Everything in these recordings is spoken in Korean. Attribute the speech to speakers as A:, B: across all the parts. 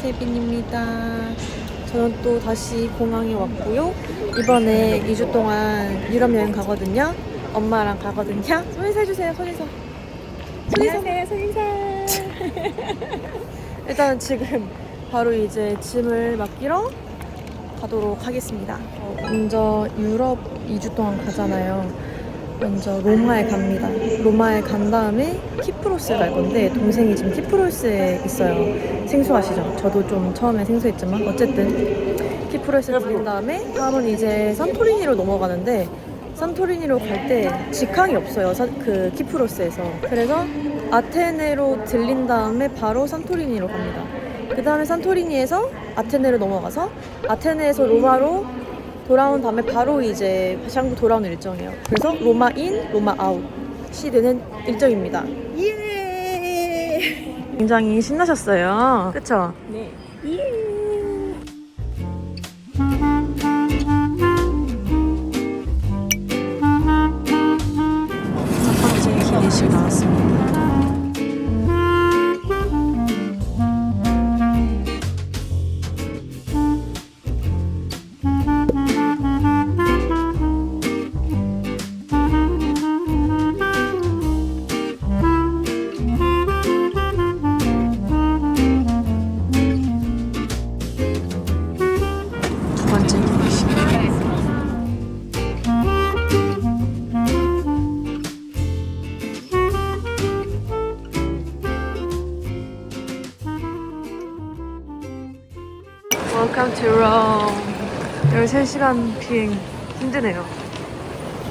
A: 세빈입니다. 저는 또 다시 공항에 왔고요. 이번에 2주 동안 유럽 여행 가거든요. 엄마랑 가거든요. 손인사 해주세요. 손인사.
B: 안녕하세요, 손인사.
A: 일단 지금 바로 이제 짐을 맡기러 가도록 하겠습니다. 먼저 유럽 2주 동안 가잖아요. 먼저 로마에 갑니다. 로마에 간 다음에 키프로스 갈 건데 동생이 지금 키프로스에 있어요. 생소하시죠? 저도 좀 처음에 생소했지만 어쨌든 키프로스에 들린 다음에 다음은 이제 산토리니로 넘어가는데 산토리니로 갈 때 직항이 없어요. 그 키프로스에서. 그래서 아테네로 들린 다음에 바로 산토리니로 갑니다. 그 다음에 산토리니에서 아테네로 넘어가서 아테네에서 로마로 돌아온 다음에 바로 이제 다시 한국 돌아오는 일정이에요. 그래서 로마 인, 로마 아웃이 되는 일정입니다. 예! 굉장히 신나셨어요. 그쵸?
B: 네.
A: 예! 첫 번째 기내식 나왔습니다. 두 번째 기내식. Welcome to Rome. 13시간 비행 힘드네요.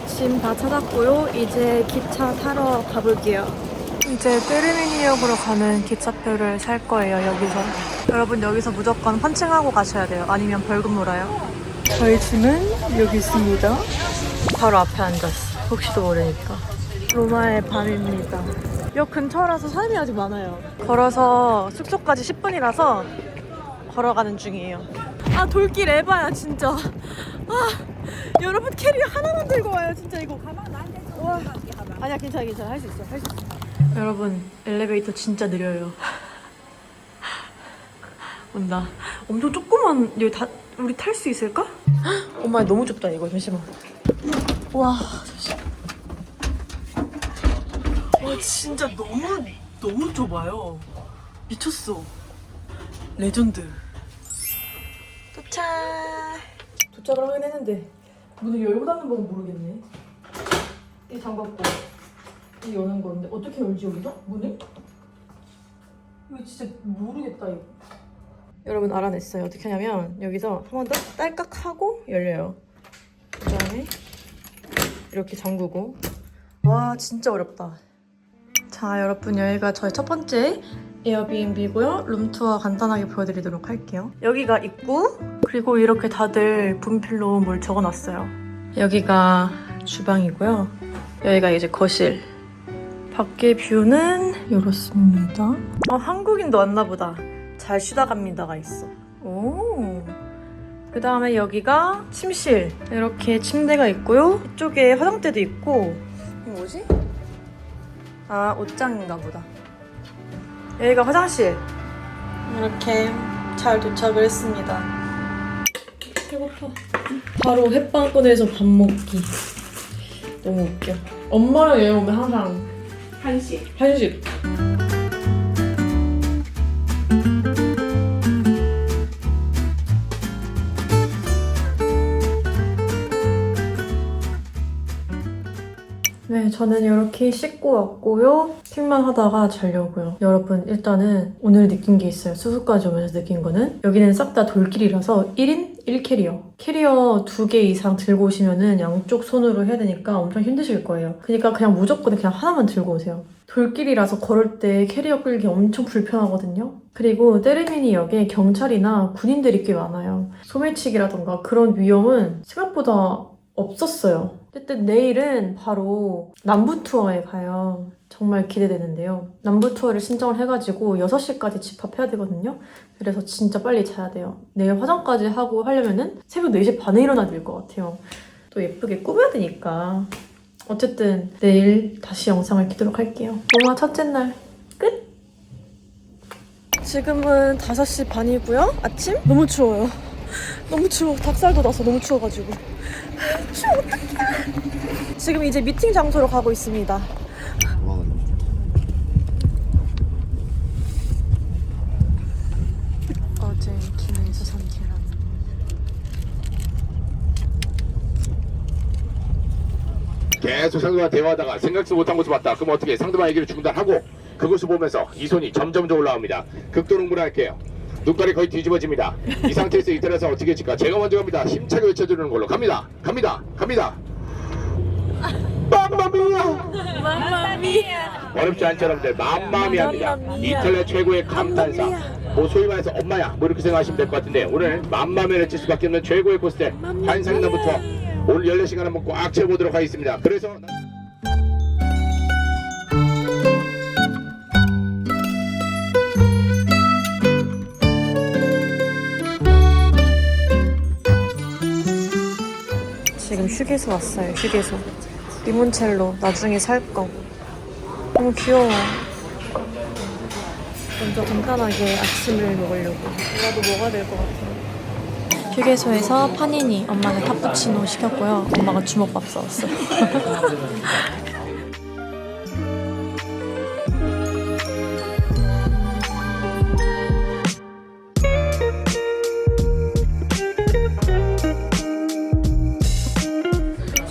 A: 짐 다 찾았고요. 이제 기차 타러 가볼게요. 이제 테르미니역으로 가는 기차표를 살 거예요, 여기서. 여러분, 여기서 무조건 펀칭하고 가셔야 돼요. 아니면 벌금 물어요. 저희 짐은 여기 있습니다. 바로 앞에 앉았어. 혹시도 모르니까. 로마의 밤입니다. 역 근처라서 사람이 아직 많아요. 걸어서 숙소까지 10분이라서 걸어가는 중이에요. 아, 돌길 에바야 진짜. 아, 여러분 캐리어 하나만 들고 와요 진짜. 이거 가방 나한테 좀 가져갈게. 가방. 아니야, 괜찮아 할 수 있어. 여러분, 엘리베이터 진짜 느려요. 온다. 엄청 조그만. 여기 다 우리 탈 수 있을까? 엄마, 너무 좁다 이거. 잠시만. 와, 잠시만. 와, 진짜 너무 좁아요. 미쳤어. 레전드. 도착을 하긴 했는데 문을 열고 닫는 법은 모르겠네. 이 잠갔고 이 여는 건데 어떻게 열지 여기서? 문을? 이거 진짜 모르겠다 이거. 여러분, 알아냈어요. 어떻게 하냐면 여기서 한 번 더 딸깍 하고 열려요. 그 다음에 이렇게 잠그고. 와, 진짜 어렵다. 자, 여러분, 여기가 저의 첫 번째 에어비앤비고요. 룸투어 간단하게 보여드리도록 할게요. 여기가 입구, 그리고 이렇게 다들 분필로 뭘 적어놨어요. 여기가 주방이고요. 여기가 이제 거실. 밖의 뷰는 이렇습니다. 한국인도 왔나 보다. 잘 쉬다 갑니다가 있어. 오. 그 다음에 여기가 침실. 이렇게 침대가 있고요. 이쪽에 화장대도 있고. 이거 뭐지? 아, 옷장인가 보다. 여기가 화장실. 이렇게 잘 도착을 했습니다. 배고파. 바로 햇반 꺼내서 밥 먹기. 너무 웃겨. 엄마랑 여행 오면 항상 한식. 네, 저는 이렇게 씻고 왔고요. 픽만 하다가 자려고요. 여러분, 일단은 오늘 느낀 게 있어요. 수수까지 오면서 느낀 거는 여기는 싹 다 돌길이라서 1인 1캐리어. 캐리어 2개 이상 들고 오시면은 양쪽 손으로 해야 되니까 엄청 힘드실 거예요. 그러니까 그냥 무조건 그냥 하나만 들고 오세요. 돌길이라서 걸을 때 캐리어 끌기 엄청 불편하거든요. 그리고 테르미니역에 경찰이나 군인들이 꽤 많아요. 소매치기라던가 그런 위험은 생각보다 없었어요. 어쨌든 내일은 바로 남부 투어에 가요. 정말 기대되는데요. 남부 투어를 신청을 해가지고 6시까지 집합해야 되거든요. 그래서 진짜 빨리 자야 돼요. 내일 화장까지 하고 하려면은 새벽 4시 반에 일어나야 될 것 같아요. 또 예쁘게 꾸며야 되니까. 어쨌든 내일 다시 영상을 키도록 할게요. 로마 첫째 날 끝! 지금은 5시 반이고요. 아침? 너무 추워요. 너무 추워. 닭살도 나서 너무 추워가지고. 추워, 어떡해. 지금 이제 미팅 장소로 가고 있습니다. 어제 기내에서 산 계란.
C: 계속 상대와 대화하다가 생각지 못한 것을 봤다. 그럼 어떻게 상대방 얘기를 중단하고 그것을 보면서 이 손이 점점 더 올라옵니다. 극도농구를 할게요. 눈깔이 거의 뒤집어집니다. 이 상태에서 이때라서 어떻게 칠까? 제가 먼저 갑니다. 힘차게 외쳐주는 걸로 갑니다. 갑니다. 갑니다. 맘마미야. 어렵지 않죠 여러분들. 맘마미아입니다. 이탈리아 최고의 감탄사. 뭐 소위 말해서 엄마야 뭐 이렇게 생각하시면 될 것 같은데 오늘 맘마미아를 칠 수밖에 없는 최고의 코스들 한상남부터 오늘 14시간 한번 꽉 채워보도록 하겠습니다. 그래서
A: 지금 휴게소 왔어요. 휴게소. 리몬첼로 나중에 살 거. 너무 귀여워. 먼저 간단하게 아침을 먹으려고. 뭐라도 먹어야 될 것 같아요. 휴게소에서 파니니, 엄마는 카푸치노 시켰고요. 엄마가 주먹밥 사왔어요.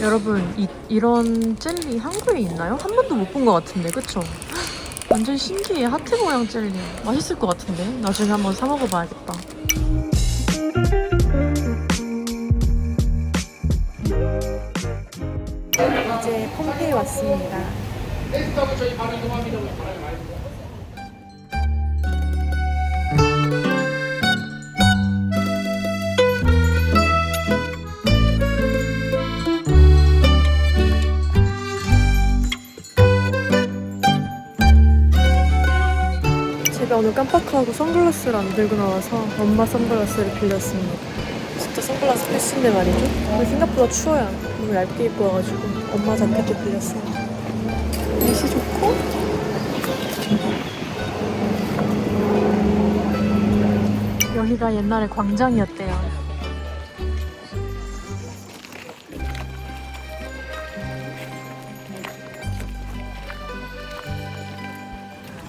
A: 여러분, 이런 젤리 한국에 있나요? 한 번도 못 본 것 같은데, 그쵸? 완전 신기해. 하트 모양 젤리. 맛있을 것 같은데? 나중에 한번 사 먹어봐야겠다. 이제 폼페이 왔습니다. 제가 오늘 깜빡하고 선글라스를 안 들고 나와서 엄마 선글라스를 빌렸습니다. 진짜 선글라스 필수인데 말이죠. 근데 생각보다 추워요. 너무 얇게 입고 와가지고 엄마 자켓도 빌렸어요. 날씨 좋고 여기가 옛날에 광장이었대요.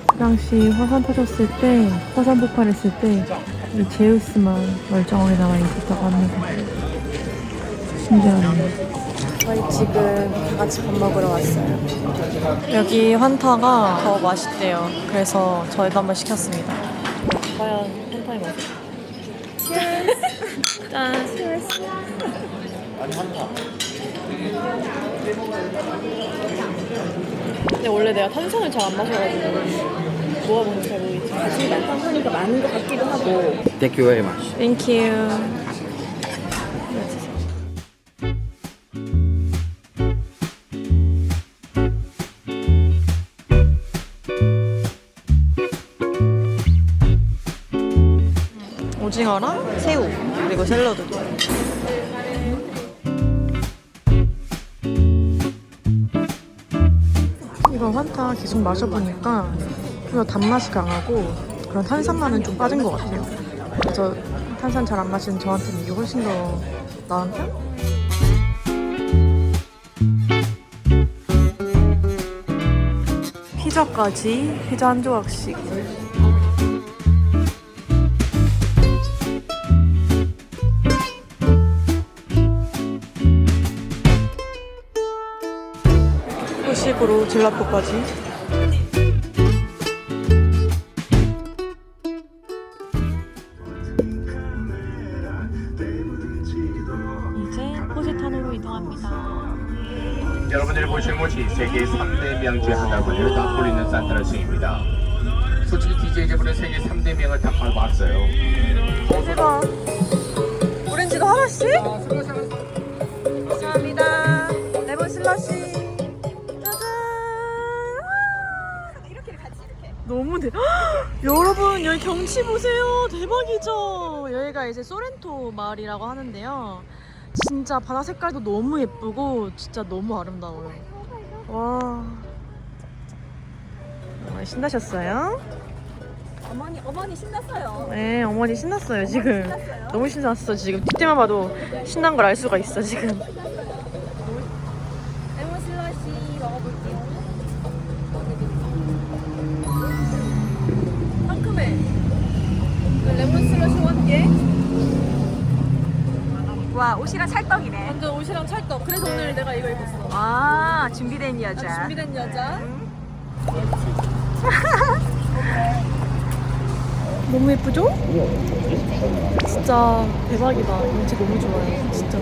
A: 그 당시 화산 터졌을 때, 화산 폭발했을 때 이 제우스만 멀쩡하게 남아있었다고 합니다. 신기하네요. 저희 지금 다 같이 밥 먹으러 왔어요. 여기 환타가 더 맛있대요. 그래서 저희도 한번 시켰습니다. 과연 환타의 맛이? 짠! 근데 원래 내가 탄산을 잘 안 마셔가지고 뭐가 뭔지 잘 모르겠지.
B: 사실 탄산이가 많은 것 같기도 하고.
D: Thank you very much.
A: Thank you. 오징어랑 새우 그리고 샐러드도. 이거 환타 계속 마셔보니까 좀 더 단맛이 강하고 그런 탄산맛은 좀 빠진 것 같아요. 그래서 탄산 잘 안 마시는 저한테는 이게 훨씬 더 나은 편? 피자까지, 피자 한 조각씩. 후식으로 젤라또까지. 이제 포지타노로 이동합니다.
C: 여러분들이 보시는 곳이 세계 3대 명 중 하나로 불리는 나폴리는 산타라스입니다. 솔직히 DJ 제분은 세계 3대 명을 다 밟았어요.
A: 대박. 오렌지도 하나씩? 감사합니다. 레몬 슬러시. 짜잔.
B: 이렇게 같이 이렇게.
A: 너무 여러분 여기 경치 보세요. 대박이죠. 여기가 이제 소렌토 마을이라고 하는데요. 진짜 바다 색깔도 너무 예쁘고 진짜 너무 아름다워요. 와. 정말 신나셨어요?
B: 어머니 신났어요.
A: 네, 어머니 신났어요 지금.
B: 신났어요?
A: 너무 신났어 지금. 뒷대만 봐도 신난 걸 알 수가 있어 지금.
B: 레몬 슬러시 먹어볼게요. 상큼해. 레몬 슬러시 1개.
D: 와 옷이랑 찰떡이네.
B: 완전 옷이랑 찰떡. 그래서 오늘 내가 이거 입었어.
D: 아 준비된 여자.
B: 준비된 여자.
A: 너무 예쁘죠? 진짜 대박이다. 인체 너무 좋아요. 진짜.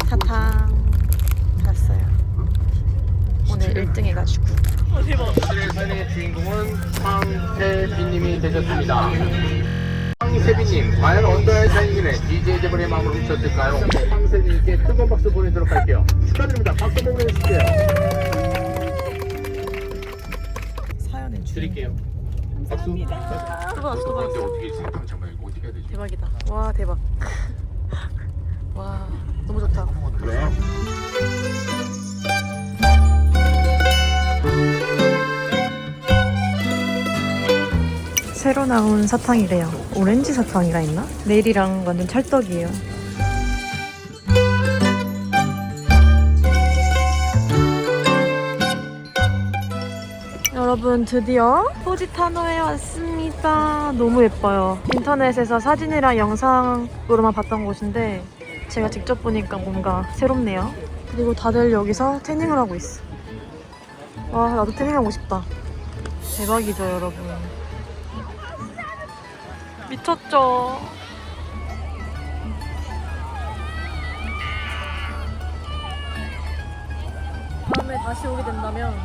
A: 사탕 봤어요. 오늘 1등 해가지고.
C: 오늘의 사연의 주인공은 황세빈님이 되셨습니다. 황세빈님, 과연 언더의 사연인의 DJ 제벌의 마음을 훔쳤을까요? 황세빈님께 뜨거운 박수 보내도록 할게요. 축하드립니다. 박수 한번 보내주세요.
A: 사연의 주.
C: 드릴게요. 박수.
A: 또 받았어, 또
C: 근데
A: 받았어.
C: 어떻게 사탕 잠깐 이거 어떻게 해야 되지?
A: 대박이다. 와 대박. 와 너무 좋다.
C: 그래요?
A: 새로 나온 사탕이래요. 오렌지 사탕이라 있나? 내일이랑 완전 찰떡이에요. 여러분 드디어 포지타노에 왔습니다. 너무 예뻐요. 인터넷에서 사진이랑 영상으로만 봤던 곳인데 제가 직접 보니까 뭔가 새롭네요. 그리고 다들 여기서 태닝을 하고 있어. 와 나도 태닝하고 싶다. 대박이죠 여러분. 미쳤죠? 다음에 다시 오게 된다면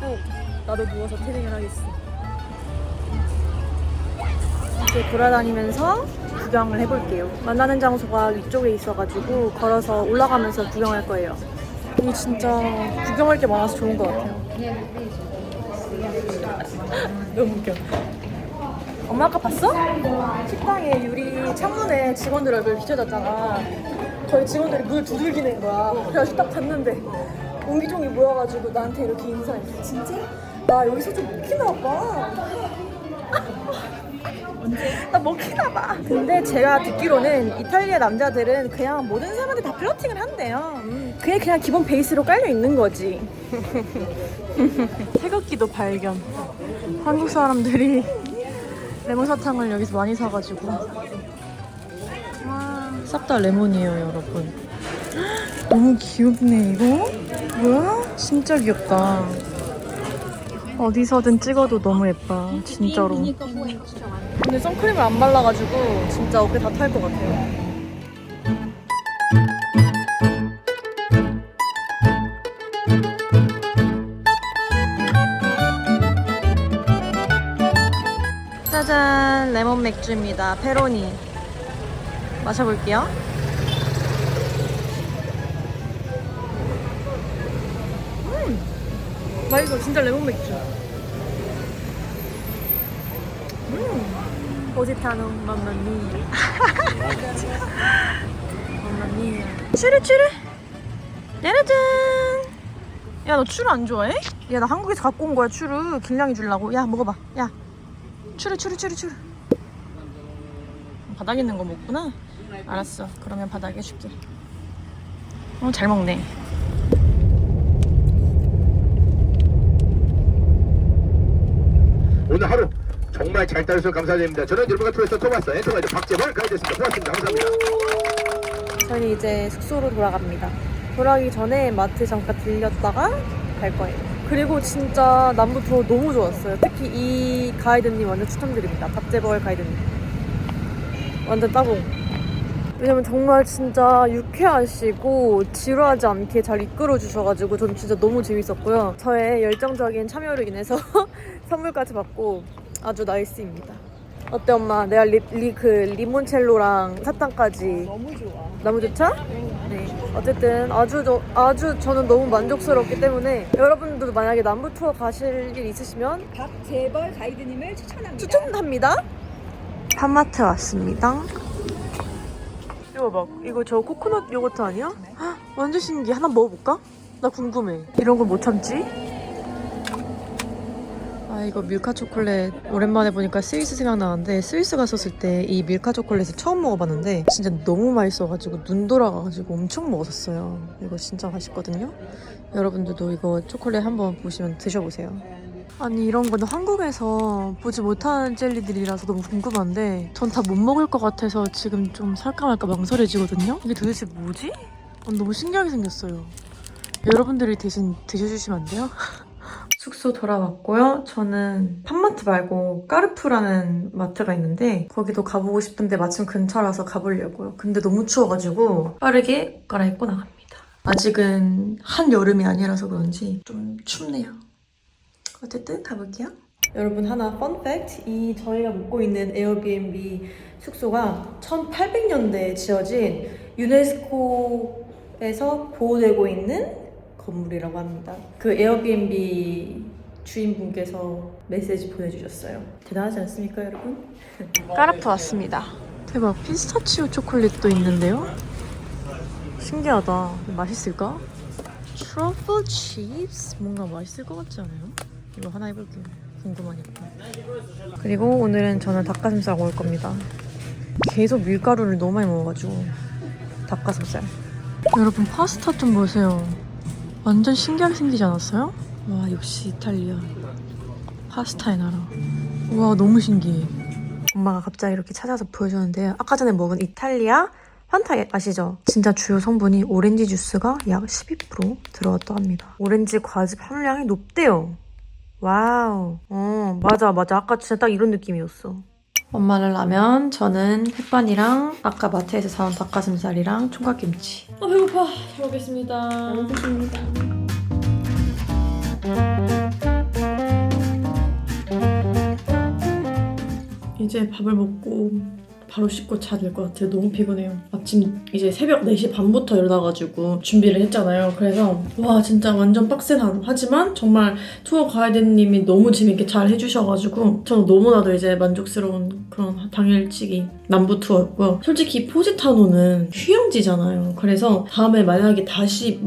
A: 꼭 나도 누워서 태닝을 하겠어. 이제 돌아다니면서 구경을 해볼게요. 만나는 장소가 위쪽에 있어가지고 걸어서 올라가면서 구경할 거예요. 여기 진짜 구경할 게 많아서 좋은 것 같아요. 너무 웃겨. 엄마 아까 봤어? 식당에 유리 창문에 직원들 얼굴 비춰졌잖아. 저희 직원들이 문을 두들기는 거야. 그래가지고 딱 봤는데 옹기종이 모여가지고 나한테 이렇게 인사했어. 진짜? 나 여기서 좀 먹히나 봐. 나 먹히나 봐. 근데 제가 듣기로는 이탈리아 남자들은 그냥 모든 사람한테 다 플러팅을 한대요. 그게 그냥 기본 베이스로 깔려 있는 거지. 태극기도 발견. 한국 사람들이 레몬 사탕을 여기서 많이 사가지고. 와, 싹 다 레몬이에요, 여러분. 너무 귀엽네, 이거. 뭐야? 진짜 귀엽다. 어디서든 찍어도 너무 예뻐, 진짜로. 근데 선크림을 안 발라가지고 진짜 어깨 다 탈 것 같아요. 짜잔, 레몬 맥주입니다. 페로니. 마셔볼게요. 맛있어. 진짜 레몬 맥주. 포지타노 맘마미야. 맘마미야. 추르추르. 짜라잔. 야, 너 추르 안 좋아해? 야, 나 한국에서 갖고 온 거야, 추르. 길냥이 주려고. 야, 먹어봐. 야. 추르. 바닥에 있는 거 먹구나? 알았어. 그러면 바닥에 줄게. 잘 먹네.
C: 오늘 하루 정말 잘 따라주셔서 감사드립니다. 저는 여러분과 투어에서 토마스 엔터마이즈 박재벌 가이드였습니다. 고맙습니다. 감사합니다.
A: 저희 이제 숙소로 돌아갑니다. 돌아가기 전에 마트 잠깐 들렸다가 갈 거예요. 그리고 진짜 남부 투어 너무 좋았어요. 특히 이 가이드님 완전 추천드립니다. 박재벌 가이드님. 완전 따봉. 왜냐면 정말 진짜 유쾌하시고 지루하지 않게 잘 이끌어 주셔가지고 전 진짜 너무 재밌었고요. 저의 열정적인 참여로 인해서 선물까지 받고 아주 나이스입니다. 어때 엄마? 내가 리몬첼로랑 사탕까지
B: 너무 좋아.
A: 너무 좋죠?
B: 네. 어쨌든 아주 저는 너무 만족스럽기 때문에 여러분들도 만약에 남부 투어 가실 일 있으시면
D: 박재벌 가이드님을 추천합니다.
B: 추천합니다. 팜마트 왔습니다. 이거 봐. 이거 저 코코넛 요거트 아니야? 헉, 완전 신기해. 하나 먹어볼까? 나 궁금해. 이런 걸 못 참지? 아 이거 밀카 초콜릿 오랜만에 보니까 스위스 생각나는데 스위스 갔었을 때 이 밀카 초콜릿을 처음 먹어봤는데 진짜 너무 맛있어가지고 눈 돌아가가지고 엄청 먹었었어요. 이거 진짜 맛있거든요. 여러분들도 이거 초콜릿 한번 보시면 드셔보세요. 아니 이런 거는 한국에서 보지 못한 젤리들이라서 너무 궁금한데 전 다 못 먹을 것 같아서 지금 좀 살까 말까 망설여지거든요. 이게 도대체 뭐지? 너무 신기하게 생겼어요. 여러분들이 대신 드셔주시면 안 돼요? 숙소 돌아왔고요. 저는 팜마트 말고 까르푸라는 마트가 있는데 거기도 가보고 싶은데 마침 근처라서 가보려고요. 근데 너무 추워가지고 빠르게 옷 갈아입고 나갑니다. 아직은 한여름이 아니라서 그런지 좀 춥네요. 어쨌든 가볼게요. 여러분 하나 펀팩트. 이 저희가 묵고 있는 에어비앤비 숙소가 1800년대에 지어진 유네스코에서 보호되고 있는 건물이라고 합니다. 그 에어비앤비 주인분께서 메시지 보내주셨어요. 대단하지 않습니까, 여러분? 까르푸 왔습니다. 대박, 피스타치오 초콜릿도 있는데요? 신기하다. 맛있을까? 트러플 칩스? 뭔가 맛있을 것 같지 않아요? 이거 하나 해볼게요. 궁금하니까. 그리고 오늘은 저는 닭가슴살 먹을 겁니다. 계속 밀가루를 너무 많이 먹어가지고 닭가슴살. 여러분 파스타 좀 보세요. 완전 신기하게 생기지 않았어요? 와 역시 이탈리아 파스타의 나라. 와 너무 신기해. 엄마가 갑자기 이렇게 찾아서 보여줬는데요. 아까 전에 먹은 이탈리아 판타 아시죠? 진짜 주요 성분이 오렌지 주스가 약 12% 들어갔다 합니다. 오렌지 과즙 함량이 높대요. 와우. 맞아. 아까 진짜 딱 이런 느낌이었어. 엄마는 라면, 저는 햇반이랑 아까 마트에서 사온 닭가슴살이랑 총각김치. 배고파. 잘 먹겠습니다. 잘 먹겠습니다. 이제 밥을 먹고 바로 씻고 자야 될 것 같아요. 너무 피곤해요. 아침 이제 새벽 4시 반부터 일어나가지고 준비를 했잖아요. 그래서 와 진짜 완전 빡센 하루. 하지만 정말 투어 가이드님이 너무 재밌게 잘 해주셔가지고 저는 너무나도 이제 만족스러운 그런 당일치기 남부 투어였고요. 솔직히 포지타노는 휴양지잖아요. 그래서 다음에 만약에 다시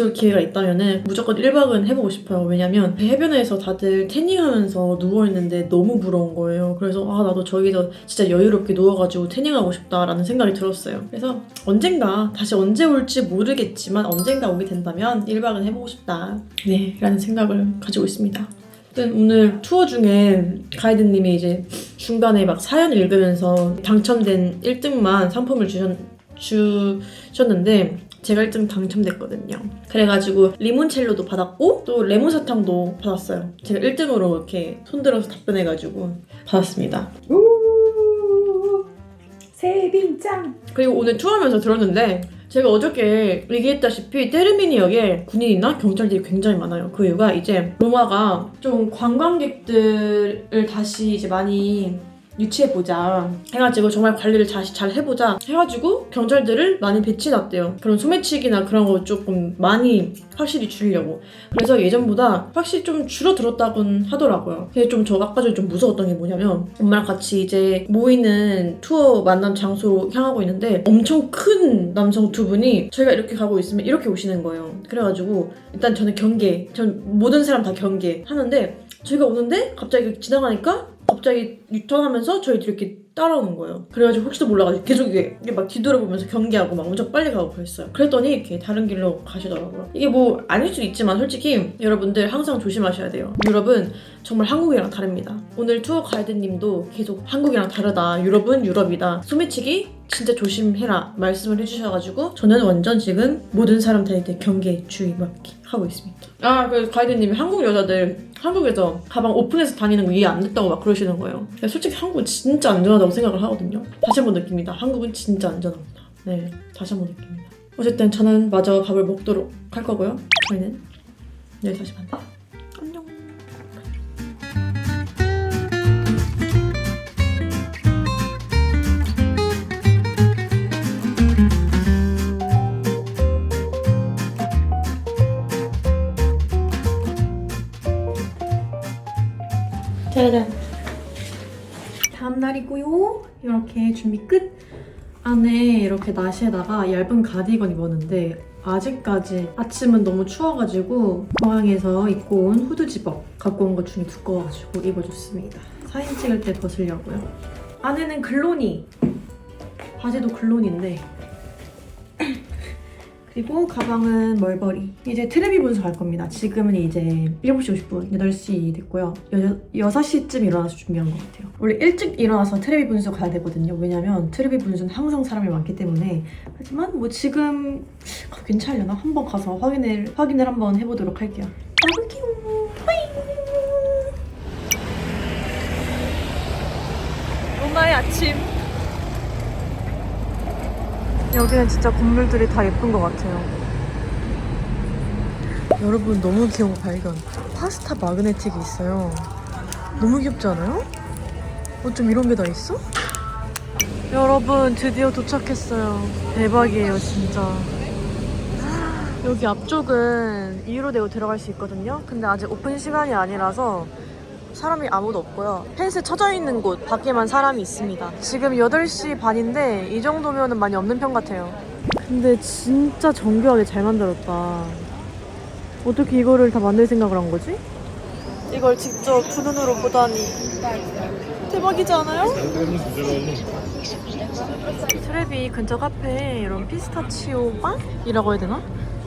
B: 올 기회가 있다면은 무조건 1박은 해보고 싶어요. 왜냐면 해변에서 다들 태닝하면서 누워있는데 너무 부러운 거예요. 그래서 나도 저기서 진짜 여유롭게 누워가지고 태닝하고 싶다라는 생각이 들었어요. 그래서 언젠가 다시 언제 올지 모르겠지만 언젠가 오게 된다면 1박은 해보고 싶다. 네, 라는 생각을 가지고 있습니다. 오늘 투어 중에 가이드님이 이제 중간에 막 사연 읽으면서 당첨된 1등만 상품을 주셨는데 제가 1등 당첨됐거든요. 그래가지고 리몬첼로도 받았고 또 레몬사탕도 받았어요. 제가 1등으로 이렇게 손들어서 답변해가지고 받았습니다. 세빈짱! 그리고 오늘 투어하면서 들었는데 제가 어저께 얘기했다시피 테르미니역에 군인이나 경찰들이 굉장히 많아요. 그 이유가 이제 로마가 좀 관광객들을 다시 이제 많이 유치해보자 해가지고 정말 관리를 다시 잘 해보자 해가지고 경찰들을 많이 배치해놨대요. 그런 소매치기나 그런 거 조금 많이 확실히 줄이려고. 그래서 예전보다 확실히 좀 줄어들었다곤 하더라고요. 근데 저 아까 전에 좀 무서웠던 게 뭐냐면 엄마랑 같이 이제 모이는 투어 만남 장소로 향하고 있는데 엄청 큰 남성 두 분이 저희가 이렇게 가고 있으면 이렇게 오시는 거예요. 그래가지고 일단 저는 전 모든 사람 다 경계하는데 저희가 오는데 갑자기 지나가니까 갑자기 유턴하면서 저희 이렇게 따라오는 거예요. 그래가지고 혹시도 몰라가지고 계속 이게 막 뒤돌아보면서 경계하고 막 엄청 빨리 가고 그랬어요. 그랬더니 이렇게 다른 길로 가시더라고요. 이게 뭐 아닐 수도 있지만 솔직히 여러분들 항상 조심하셔야 돼요. 유럽은 정말 한국이랑 다릅니다. 오늘 투어 가이드님도 계속 한국이랑 다르다. 유럽은 유럽이다. 소매치기 진짜 조심해라 말씀을 해주셔가지고 저는 완전 지금 모든 사람들한테 경계 주의 막 하고 있습니다. 그 가이드님이 한국 여자들 한국에서 가방 오픈해서 다니는 거 이해 안 됐다고 막 그러시는 거예요. 솔직히 한국은 진짜 안전하다고 생각을 하거든요. 다시 한번 느낍니다. 한국은 진짜 안전합니다. 네, 다시 한번 느낍니다. 어쨌든 저는 마저 밥을 먹도록 할 거고요. 저희는 내일 다시 만나요. 안녕. 다음 날이고요. 이렇게 준비 끝. 안에 이렇게 나시에다가 얇은 가디건 입었는데 아직까지 아침은 너무 추워가지고 공항에서 입고 온 후드 집업 갖고 온 것 중에 두꺼워가지고 입어줬습니다. 사진 찍을 때 벗으려고요. 안에는 글로니. 바지도 글로니인데 그리고 가방은 멀버리. 이제 트레비 분수 갈 겁니다. 지금은 이제 7시 50분, 8시 됐고요. 6시쯤 일어나서 준비한 것 같아요. 원래 일찍 일어나서 트레비 분수 가야 되거든요. 왜냐면 트레비 분수는 항상 사람이 많기 때문에. 하지만 뭐 지금 괜찮으려나? 한번 가서 확인을 한번 해보도록 할게요. 가볼게요. 로마의 아침. 여기는 진짜 건물들이 다 예쁜 것 같아요. 여러분 너무 귀여운 거 발견. 파스타 마그네틱이 있어요. 너무 귀엽지 않아요? 어쩜 이런 게 다 있어? 여러분 드디어 도착했어요. 대박이에요 진짜. 여기 앞쪽은 2유로 내고 들어갈 수 있거든요. 근데 아직 오픈 시간이 아니라서 사람이 아무도 없고요. 펜스 쳐져 있는 곳 밖에만 사람이 있습니다. 지금 8시 반인데 이 정도면 많이 없는 편 같아요. 근데 진짜 정교하게 잘 만들었다. 어떻게 이거를 다 만들 생각을 한 거지? 이걸 직접 두 눈으로 보다니 대박이지 않아요? 트레비 근처 카페에 이런 피스타치오 빵이라고 해야 되나?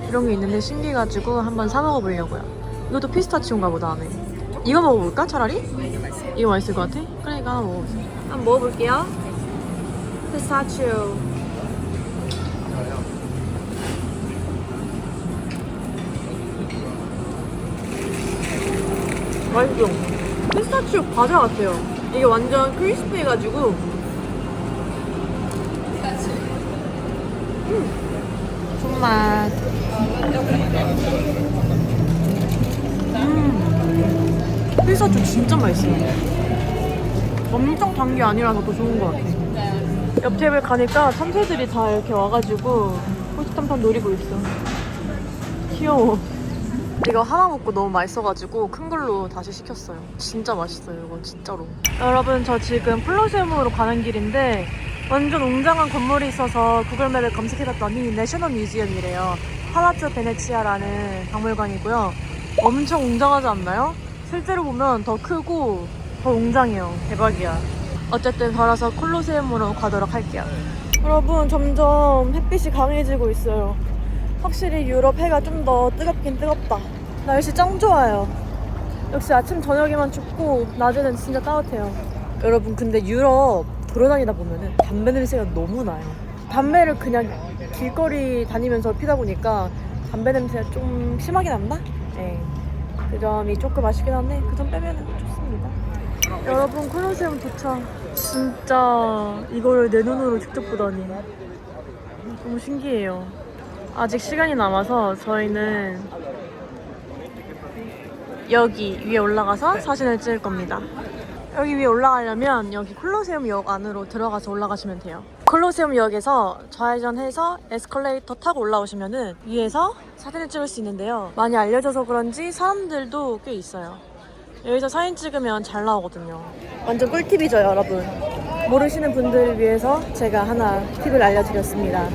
B: 이런 게 있는데 신기해가지고 한번 사 먹어보려고요. 이것도 피스타치오인가 보다 안에. 이거 먹어볼까 차라리? 이거 맛있을 것 같아? 그래 이거 하나 먹어보자. 한번 먹어볼게요. 피스타치오. 맛있죠? 피스타치오 과자 같아요. 이게 완전 크리스피해가지고 존맛. 피스타치오 진짜 맛있어요. 엄청 단 게 아니라서 더 좋은 것 같아. 옆 테이블 가니까 참새들이 다 이렇게 와가지고 호시탐탐 노리고 있어. 귀여워. 이거 하나 먹고 너무 맛있어가지고 큰 걸로 다시 시켰어요. 진짜 맛있어요 이거 진짜로. 여러분 저 지금 콜로세움으로 가는 길인데 완전 웅장한 건물이 있어서 구글맵에 검색해봤더니 내셔널 뮤지엄이래요. 팔라조 베네치아라는 박물관이고요. 엄청 웅장하지 않나요? 실제로 보면 더 크고 더 웅장해요. 대박이야. 어쨌든 걸어서 콜로세움으로 가도록 할게요. 여러분 점점 햇빛이 강해지고 있어요. 확실히 유럽 해가 좀 더 뜨겁긴 뜨겁다. 날씨 짱 좋아요. 역시 아침 저녁에만 춥고 낮에는 진짜 따뜻해요. 여러분 근데 유럽 돌아다니다 보면은 담배 냄새가 너무 나요. 담배를 그냥 길거리 다니면서 피다 보니까 담배 냄새가 좀 심하게 난다? 네. 그 점이 조금 아쉽긴 한데 그 점 빼면 좋습니다. 여러분 콜로세움 도착. 진짜 이거를 내 눈으로 직접 보다니 너무 신기해요. 아직 시간이 남아서 저희는 여기 위에 올라가서 사진을 찍을 겁니다. 여기 위에 올라가려면 여기 콜로세움역 안으로 들어가서 올라가시면 돼요. 콜로세움역에서 좌회전해서 에스컬레이터 타고 올라오시면은 위에서 사진을 찍을 수 있는데요. 많이 알려져서 그런지 사람들도 꽤 있어요. 여기서 사진 찍으면 잘 나오거든요. 완전 꿀팁이죠 여러분. 모르시는 분들을 위해서 제가 하나 팁을 알려드렸습니다.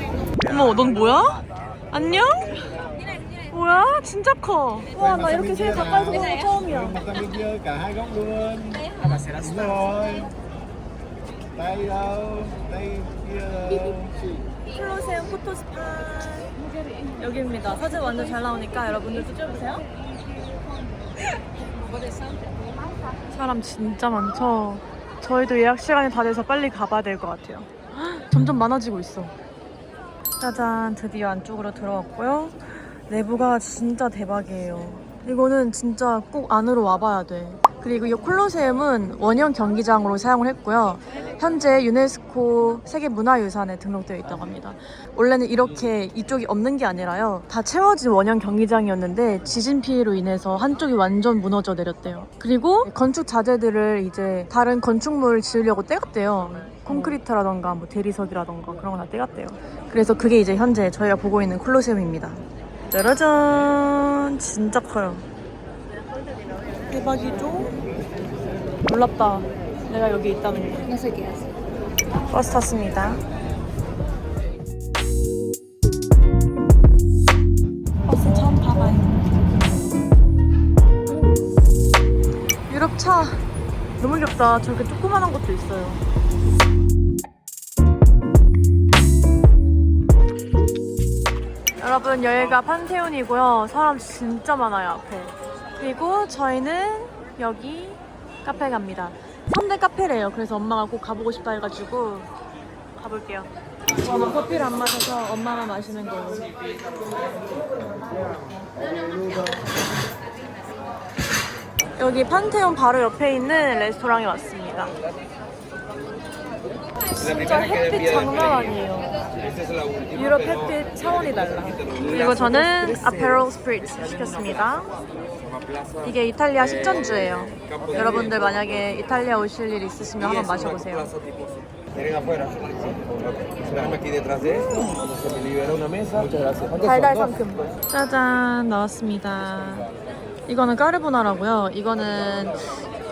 B: 어머 넌 뭐야? 안녕? 뭐야? 진짜 커. 와, 나 이렇게 제일 가까이서 보는 거 처음이야.
E: cả hai góc luôn. Đúng rồi. Tay đâu? Tay kia đâu?
B: 콜로세움 포토스팟. 여기입니다. 사진 완전 잘 나오니까 여러분들도 찍어보세요. 사람 진짜 많죠? 저희도 예약 시간이 다 돼서 빨리 가봐야 될 것 같아요. 점점 많아지고 있어. 짜잔, 드디어 안쪽으로 들어왔고요. 내부가 진짜 대박이에요. 이거는 진짜 꼭 안으로 와봐야 돼. 그리고 이 콜로세움은 원형 경기장으로 사용을 했고요. 현재 유네스코 세계문화유산에 등록되어 있다고 합니다. 원래는 이렇게 이쪽이 없는 게 아니라요. 다 채워진 원형 경기장이었는데 지진 피해로 인해서 한쪽이 완전 무너져 내렸대요. 그리고 건축 자재들을 이제 다른 건축물을 지으려고 떼갔대요. 콘크리트라던가 뭐 대리석이라던가 그런 거 다 떼갔대요. 그래서 그게 이제 현재 저희가 보고 있는 콜로세움입니다. 짜라잔! 진짜 커요. 대박이죠? 놀랍다. 내가 여기 있다는 거.
D: No sé qué hace.
B: 버스 탔습니다. 버스 처음 타봐요. 유럽차 너무 귀엽다. 저렇게 조그만한 것도 있어요. 여러분 여기가 판테온이고요. 사람 진짜 많아요 앞에. 그리고 저희는 여기 카페 갑니다. 3대 카페래요. 그래서 엄마가 꼭 가보고 싶다 해가지고 가볼게요. 저는 커피를 안 마셔서 엄마가 마시는 걸로. 여기 판테온 바로 옆에 있는 레스토랑에 왔습니다. 진짜 햇빛 장난 아니에요. 유럽 햇빛 차원이 달라. 그리고 저는 아페롤 스프리츠 시켰습니다. 이게 이탈리아 식전주예요. 여러분들 만약에 이탈리아 오실 일 있으시면 한번 마셔보세요.
E: Tienen afuera. Esperarme aquí detrás de él. Cuando se me libera una mesa. Muchas gracias. ¿Cuántos
B: 달달
E: son?
B: 상큼. 짜잔 나왔습니다. 이거는 까르보나라고요. 이거는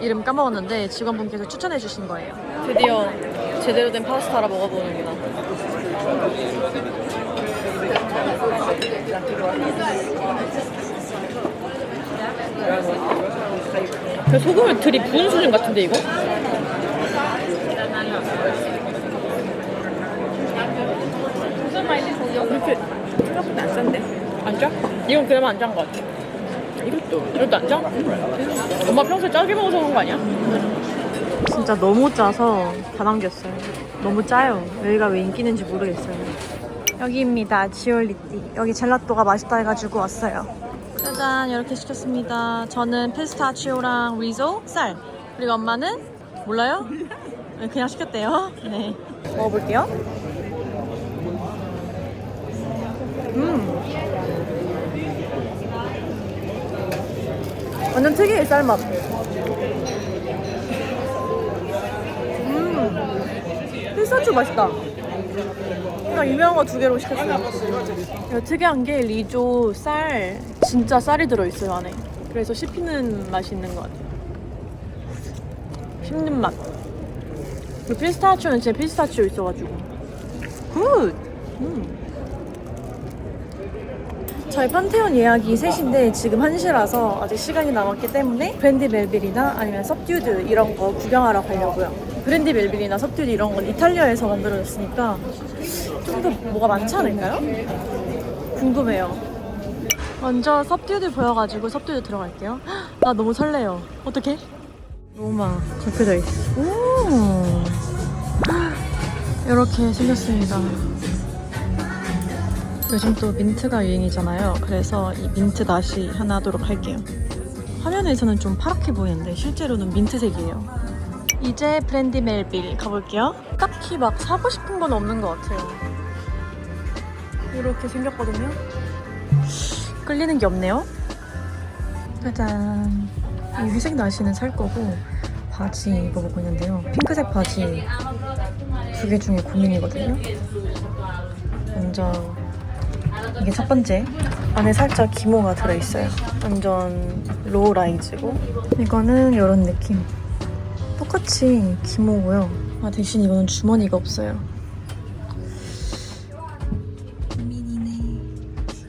B: 이름 까먹었는데 직원분께서 추천해 주신 거예요. 드디어 제대로 된 파스타라 먹어보는구나. 소금을 들이 부은 수준 같은데 이거? 이렇게 생각보다 안 짠데? 안 짜? 이건 그러면 안 짠 것 같아. 이것도 안 짜? 엄마 평소에 짜게 먹어서 그런 거 아니야? 진짜 너무 짜서 다 남겼어요. 너무 짜요. 여기가 왜 인기 있는지 모르겠어요. 여기입니다. 지올리띠. 여기 젤라또가 맛있다 해가지고 왔어요. 짜잔 이렇게 시켰습니다. 저는 피스타치오랑 리조, 쌀. 그리고 엄마는 몰라요? 그냥 시켰대요. 네. 먹어볼게요. 완전 특이해 쌀맛. 피스타치오 맛있다. 그냥 유명한 거 2개로 시켰어요. 이거 특이한 게 리조 쌀 진짜 쌀이 들어있어요 안에. 그래서 씹히는 맛이 있는 것 같아요. 씹는 맛. 그리고 피스타치오는 제 피스타치오 있어가지고 굿! 저희 판테온 예약이 3시인데 지금 1시라서 아직 시간이 남았기 때문에 브랜디 멜빌이나 아니면 섭듀드 이런 거 구경하러 가려고요. 브랜디 멜빌이나 섭듀드 이런 건 이탈리아에서 만들어졌으니까 좀 더 뭐가 많지 않을까요? 궁금해요. 먼저 섭듀드 보여가지고 섭듀드 들어갈게요. 나 너무 설레요. 어떡해? 로마 적혀져 있어. 오, 이렇게 생겼습니다. 요즘 또 민트가 유행이잖아요. 그래서 이 민트 나시 하나 하도록 할게요. 화면에서는 좀 파랗게 보이는데 실제로는 민트색이에요. 이제 브랜디 멜빌 가볼게요. 딱히 막 사고 싶은 건 없는 것 같아요. 이렇게 생겼거든요. 끌리는 게 없네요. 짜잔. 이 회색 나시는 살 거고 바지 입어보고 있는데요. 핑크색 바지 2개 중에 고민이거든요. 먼저 이게 첫 번째. 안에 살짝 기모가 들어있어요. 완전 로우 라이즈고 이거는 이런 느낌. 똑같이 기모고요. 대신 이거는 주머니가 없어요. 고민이네.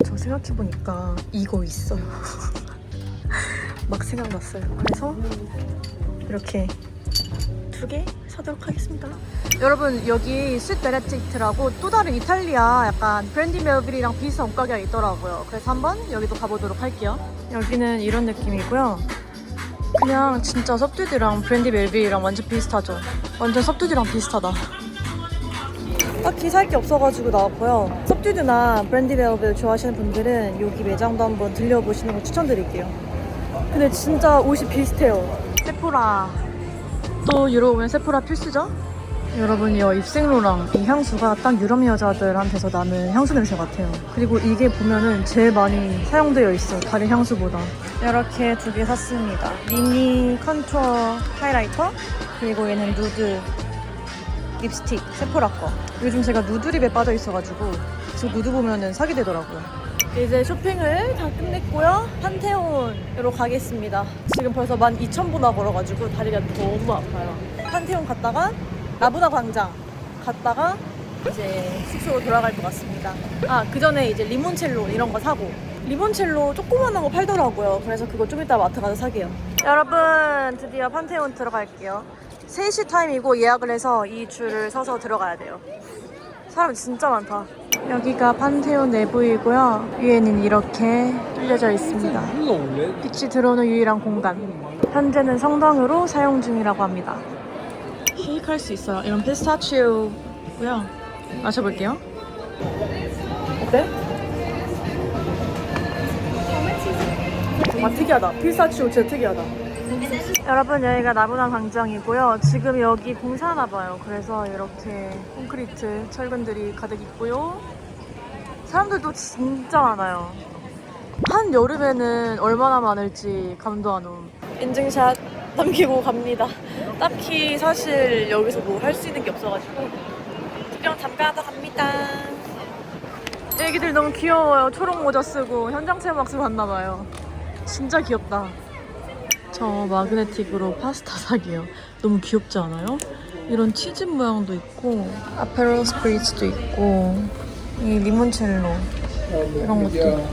B: 저 생각해보니까 이거 있어요. 막 생각났어요. 그래서 이렇게 2개 사도록 하겠습니다. 여러분 여기 스베레티트라고 또 다른 이탈리아 약간 브랜디 멜빌이랑 비슷한 옷가게가 있더라고요. 그래서 한번 여기도 가보도록 할게요. 여기는 이런 느낌이고요. 그냥 진짜 섭듀드랑 브랜디 멜빌이랑 완전 비슷하죠. 완전 섭듀드랑 비슷하다. 딱히 살 게 없어가지고 나왔고요. 섭듀드나 브랜디 멜빌 좋아하시는 분들은 여기 매장도 한번 들려보시는 거 추천드릴게요. 근데 진짜 옷이 비슷해요. 세포라. 또 유럽 오면 세포라 필수죠? 여러분 이 입생로랑 이 향수가 딱 유럽 여자들한테서 나는 향수 냄새 같아요. 그리고 이게 보면은 제일 많이 사용되어 있어요. 다른 향수보다. 이렇게 2개 샀습니다. 미니 컨투어 하이라이터 그리고 얘는 누드 립스틱 세포라 거. 요즘 제가 누드립에 빠져 있어가지고 저 누드 보면은 사게 되더라고요. 이제 쇼핑을 다 끝냈고요. 판테온으로 가겠습니다. 지금 벌써 12,000보나 걸어가지고 다리가 너무 아파요. 판테온 갔다가 라부나 광장 갔다가 이제 숙소로 돌아갈 것 같습니다. 아, 그 전에 이제 리몬첼로 이런 거 사고, 리몬첼로 조그만한 거 팔더라고요. 그래서 그거 좀 이따 마트 가서 사게요. 여러분, 드디어 판테온 들어갈게요. 3시 타임이고 예약을 해서 이 줄을 서서 들어가야 돼요. 사람 진짜 많다. 여기가 판테온 내부이고요. 위에는 이렇게 뚫려져 있습니다. 빛이 들어오는 유일한 공간. 현재는 성당으로 사용 중이라고 합니다. 쉐이크할 수 있어요. 이런 피스타치오고요. 마셔볼게요. 어때? 와, 특이하다. 피스타치오 진짜 특이하다. 여러분, 여기가 나부나 광장이고요. 지금 여기 공사하나봐요. 그래서 이렇게 콘크리트 철근들이 가득 있고요. 사람들도 진짜 많아요. 한 여름에는 얼마나 많을지 감도 안 옴. 인증샷 남기고 갑니다. 딱히 사실 여기서 뭐 할 수 있는 게 없어가지고 그냥 잠깐 하다 갑니다. 애기들 너무 귀여워요. 초록 모자 쓰고 현장 체험학습 했나봐요. 진짜 귀엽다. 저 마그네틱으로 파스타 사기요. 너무 귀엽지 않아요? 이런 치즈 모양도 있고 아페롤 스프리츠도 있고 이 리몬첼로 이런 것도 있고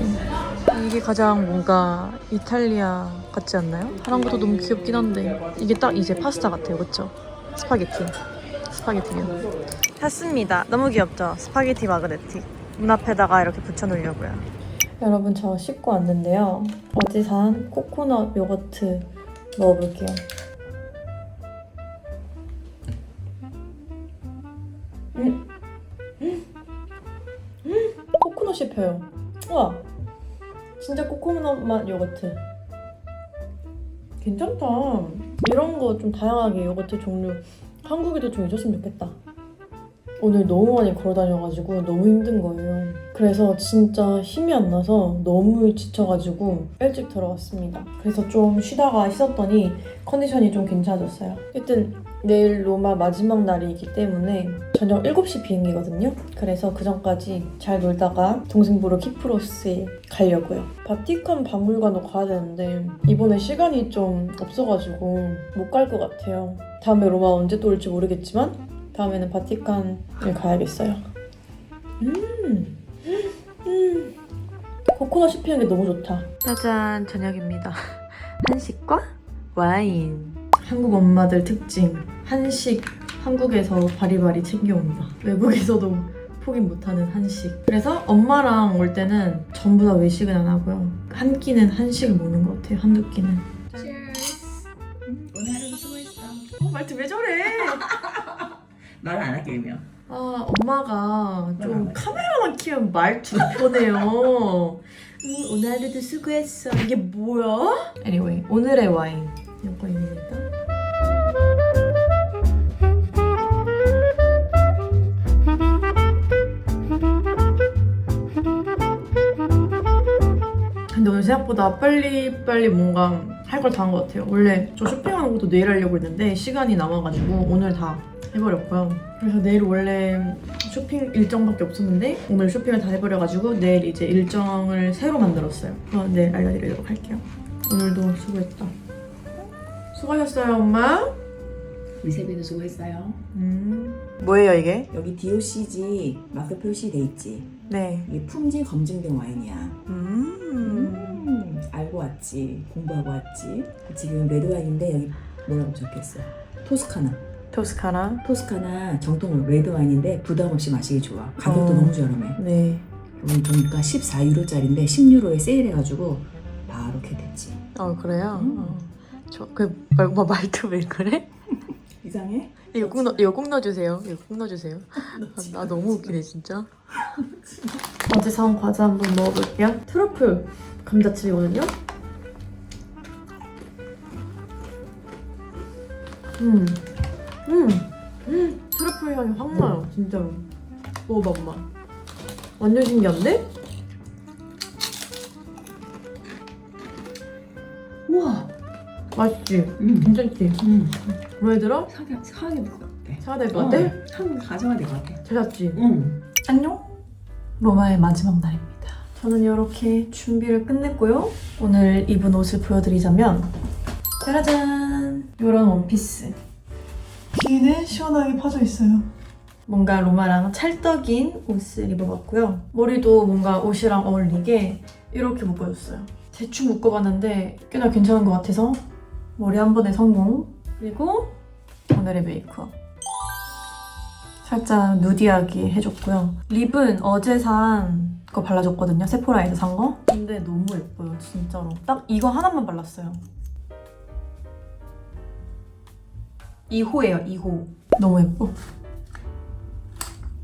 B: 이게 가장 뭔가 이탈리아 같지 않나요? 파란 것도 너무 귀엽긴 한데 이게 딱 이제 파스타 같아요. 그쵸? 스파게티요. 샀습니다. 너무 귀엽죠? 스파게티 마그네틱. 문 앞에다가 이렇게 붙여놓으려고요. 여러분, 저 씻고 왔는데요. 어제 산 코코넛 요거트 먹어볼게요. 코코넛 씹혀요. 우와, 진짜 코코넛 맛 요거트. 괜찮다. 이런 거 좀 다양하게 요거트 종류 한국에도 좀 있었으면 좋겠다. 오늘 너무 많이 걸어다녀가지고 너무 힘든 거예요. 그래서 진짜 힘이 안 나서 너무 지쳐가지고 일찍 들어왔습니다. 그래서 좀 쉬다가 씻었더니 컨디션이 좀 괜찮아졌어요. 하여튼 내일 로마 마지막 날이기 때문에 저녁 7시 비행기거든요. 그래서 그 전까지 잘 놀다가 동생 보러 키프로스에 가려고요. 바티칸 박물관도 가야 되는데 이번에 시간이 좀 없어가지고 못 갈 것 같아요. 다음에 로마 언제 또 올지 모르겠지만 다음에는 바티칸을 가야겠어요. 코코넛 씹히는 게 너무 좋다. 짜잔, 저녁입니다. 한식과 와인. 한국 엄마들 특징. 한식 한국에서 바리바리 챙겨온다. 외국에서도 포기 못하는 한식. 그래서 엄마랑 올 때는 전부 다 외식은 안 하고요. 한 끼는 한식을 먹는 것 같아요. 한두 끼는.
F: 오늘 하루도 수고했어.
B: 말투 왜 저래?
F: 말을 안 할게 그러면.
B: 아, 엄마가 좀 카메라만 키면 말투 편해요. 오늘 하루도 수고했어. 이게 뭐야? Anyway, 오늘의 와인 이거입니다. 근데 오늘 생각보다 빨리 뭔가 할 걸 다 한 것 같아요. 원래 저 쇼핑하는 것도 내일 하려고 했는데 시간이 남아가지고 오늘 다 해버렸고요. 그래서 내일 원래 쇼핑 일정밖에 없었는데 오늘 쇼핑을 다 해버려가지고 내일 이제 일정을 새로 만들었어요. 그럼 내일 알려드리도록 할게요. 오늘도 수고했다. 수고하셨어요, 엄마?
F: 우리 세빈도 수고했어요.
B: 뭐예요, 이게?
F: 여기 DOCG 마크 표시돼 있지.
B: 네.
F: 이게 품질 검증된 와인이야. 알고 왔지. 공부하고 왔지. 지금 레드 와인인데 여기 뭐라고 적혔어? 토스카나 정통 레드 와인인데 부담 없이 마시기 좋아. 가격도 너무 저렴해.
B: 네.
F: 여기 보니까 14유로짜리인데 10유로에 세일해가지고 바로 이렇게 됐지.
B: 그래요? 말투 왜 그래?
F: 이상해?
B: 이거 꼭 넣어주세요. 나 너무 웃기네, 진짜. 어제 사온 과자 한번 먹어볼게요. 트러플 감자칩이거든요. 트러플 향이 확 나요, 진짜로. 먹어봐, 엄마. 완전 신기한데? 우와, 맛있지? 괜찮지? 마음에 들어?
F: 사야 될 것 같아.
B: 사야 될 것 같아?
F: 한국 가져와야 될 것 같아.
B: 잘 샀지?
A: 안녕? 로마의 마지막 날입니다.
B: 저는 이렇게 준비를 끝냈고요. 오늘 입은 옷을 보여드리자면 짜라잔! 이런 원피스.
A: 귀는 시원하게 파져 있어요. 뭔가 로마랑 찰떡인 옷을 입어봤고요. 머리도 뭔가 옷이랑 어울리게 이렇게 묶어줬어요. 대충 묶어봤는데 꽤나 괜찮은 것 같아서 머리 한 번에 성공. 그리고 오늘의 메이크업. 살짝 누디하게 해줬고요. 립은 어제 산 거 발라줬거든요. 세포라에서 산 거. 근데 너무 예뻐요, 진짜로. 딱 이거 하나만 발랐어요. 2호예요, 2호. 너무 예뻐.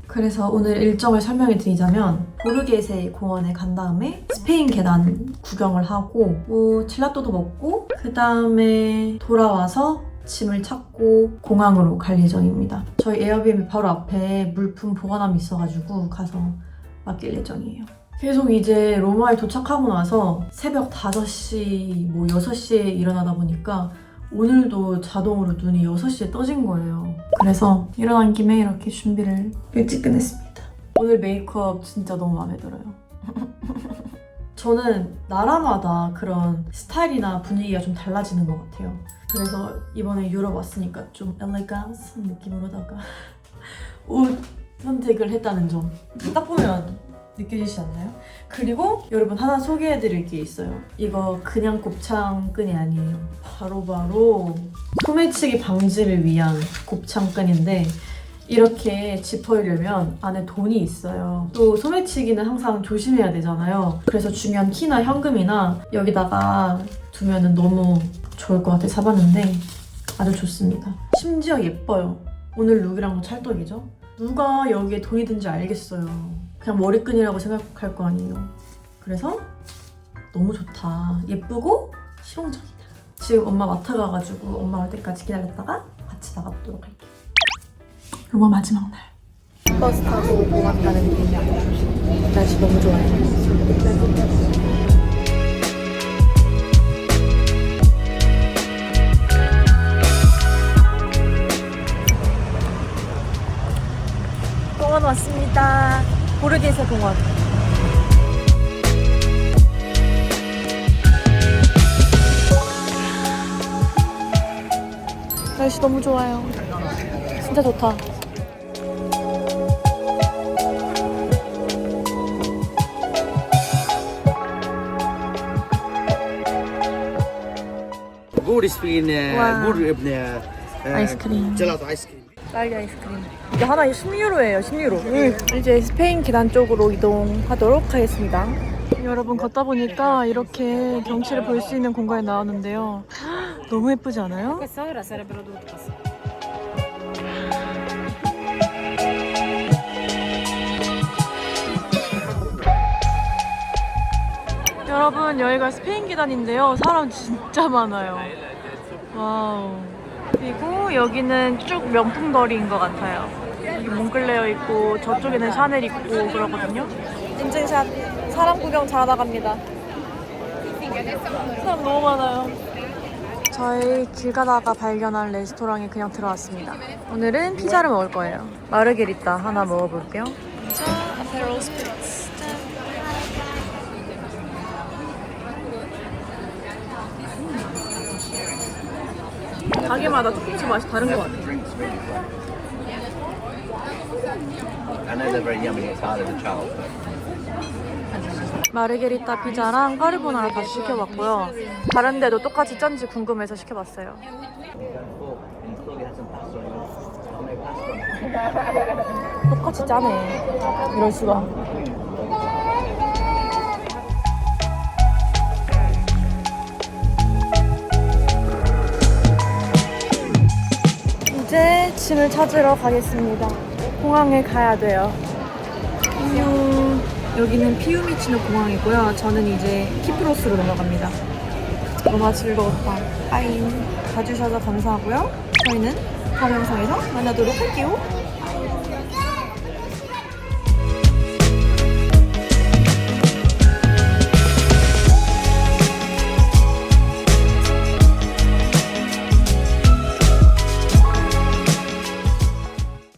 A: 그래서 오늘 일정을 설명해 드리자면 보르게세 공원에 간 다음에 스페인 계단 구경을 하고 뭐 젤라또도 먹고 그 다음에 돌아와서 짐을 찾고 공항으로 갈 예정입니다. 저희 에어비앤비 바로 앞에 물품 보관함이 있어가지고 가서 맡길 예정이에요. 계속 이제 로마에 도착하고 나서 새벽 5시, 뭐 6시에 일어나다 보니까 오늘도 자동으로 눈이 6시에 떠진 거예요. 그래서 일어난 김에 이렇게 준비를 일찍 끝냈습니다. 오늘 메이크업 진짜 너무 마음에 들어요. 저는 나라마다 그런 스타일이나 분위기가 좀 달라지는 것 같아요. 그래서 이번에 유럽 왔으니까 좀 엘레강스한 느낌으로다가 옷 선택을 했다는 점 딱 보면 느껴지지 않나요? 그리고 여러분 하나 소개해드릴 게 있어요. 이거 그냥 곱창끈이 아니에요. 바로 소매치기 방지를 위한 곱창끈인데 이렇게 짚어려면 안에 돈이 있어요. 또 소매치기는 항상 조심해야 되잖아요. 그래서 중요한 키나 현금이나 여기다가 두면은 너무 좋을 것 같아 사봤는데 아주 좋습니다. 심지어 예뻐요. 오늘 룩이랑도 찰떡이죠? 누가 여기에 돈이 든지 알겠어요. 그냥 머리끈이라고 생각할 거 아니에요. 그래서 너무 좋다. 예쁘고 실용적이다. 지금 엄마 마트 가가지고 엄마 올 때까지 기다렸다가 같이 나가보도록 할게요. 로마 마지막 날. 버스 타고 공항 가는 길이야. 날씨 너무 좋아요. 공원 왔습니다. 보르게세 공원. 날씨 너무 좋아요. 진짜 좋다.
E: Good spin,
A: Wow.
E: good
A: 아이스크림.
E: gelato ice cream.
A: 딸기 아이스크림. 이게 하나에 10유로예요, 10유로. 이제 스페인 계단 쪽으로 이동하도록 하겠습니다. 여러분 걷다 보니까 이렇게 경치를 볼 수 있는 공간에 나왔는데요. 너무 예쁘지 않아요? 여러분 여기가 스페인 계단인데요. 사람 진짜 많아요. 와우. 그리고 여기는 쭉 명품 거리인 것 같아요. 여기 몽클레어 있고 저쪽에는 샤넬 있고 그러거든요. 인증샷 사람 구경 잘하다 갑니다. 사람 너무 많아요. 저희 길 가다가 발견한 레스토랑에 그냥 들어왔습니다. 오늘은 피자를 먹을 거예요. 마르게리타 하나 먹어볼게요. 피자, 아페롤 스피릿스. 가게마다 조금씩 맛이 다른 것 같아요.
E: I know they're very yummy. It's harder to chop.
A: 마르게리타 피자랑 까르보나라 다시 시켜봤고요. 다른 데도 똑같이 짠지 궁금해서 시켜봤어요. 똑같이 짜네. 이럴 수가. 이제 짐을 찾으러 가겠습니다. 공항에 가야 돼요. 안녕. 여기는 피우미치노 공항이고요. 저는 이제 키프로스로 넘어갑니다. 너무 즐거웠다. 빠잉. 봐주셔서 감사하고요. 저희는 다음 영상에서 만나도록 할게요.